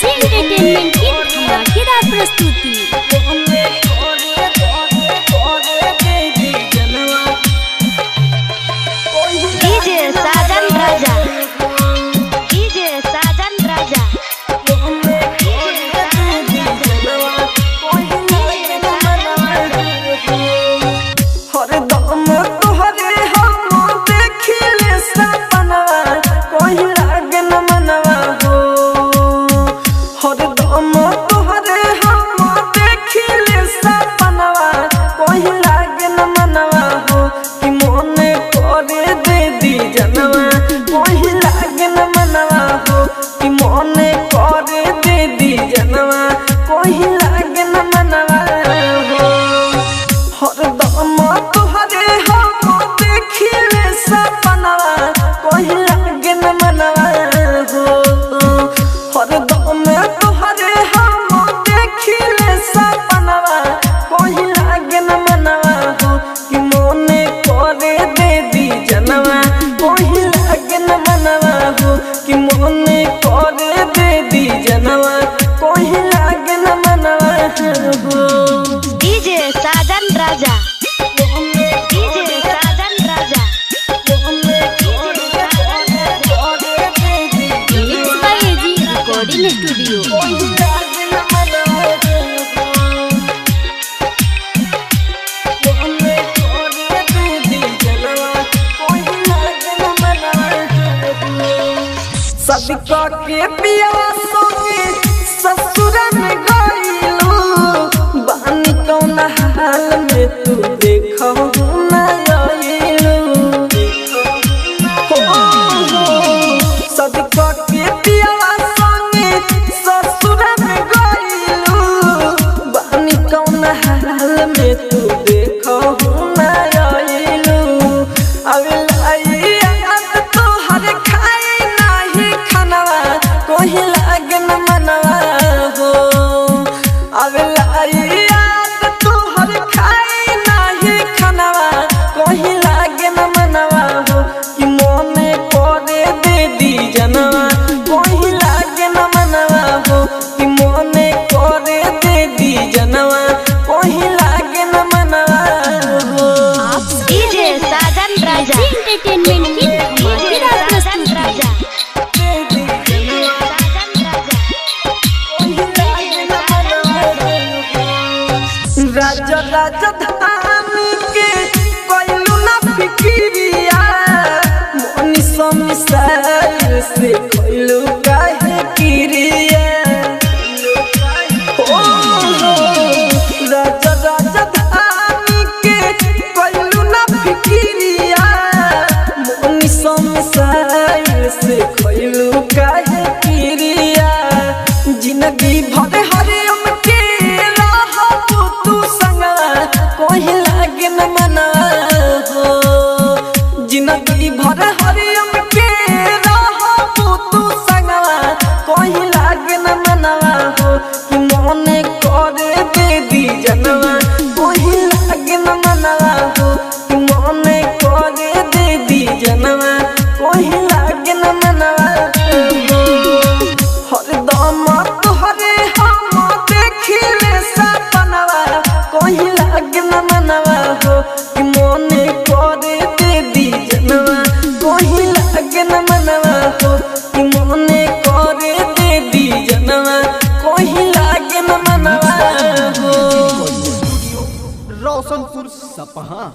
AG entertainment की धमाकेदार प्रस्तुति। DJ Sajan Raja, DJ Sajan Raja. DJ Sajan Raja, DJ Sajan Raja. Mix by AG recording studio. सदिका के पिया सोगे ससुर में गइलू बानी कौन हाल में तू देखो ना आइलू हो सदिका के पिया सोगे ससुर में गइलू बानी कौन हाल में तू देखो ना आइलू एंटरटेनमेंट की धमाकेदार प्रस्तुति। राजा राजधानी के कोइलू ना फिकिरिया मोनी समिसाइल से कोइलू काहे किरिया ओ राजा राजधानी के कोइलू ना फिकिरिया मोनी समिसाइल से कोइलू काहे किरिया जिंदगी भर हरियम के तू संगा कोई लागे न मना हो जिंदगी भर हरियम के रहो तू संगा कोई लागे न मना हो कि मोने करे दे दी जनवा कोई लागे न मना हो कि मोने करे दे दी जनवा कोई लागे न मना हो हरदम तोहरे हम देखिले सपनवा कोई लागे न मनवा हो कि मोने करे दे दी जनवा कोई लागे न मनवा हो कि मोने करे दे दी जनवा कोई लागे न मनवा हो। रोशनपुर सपहा।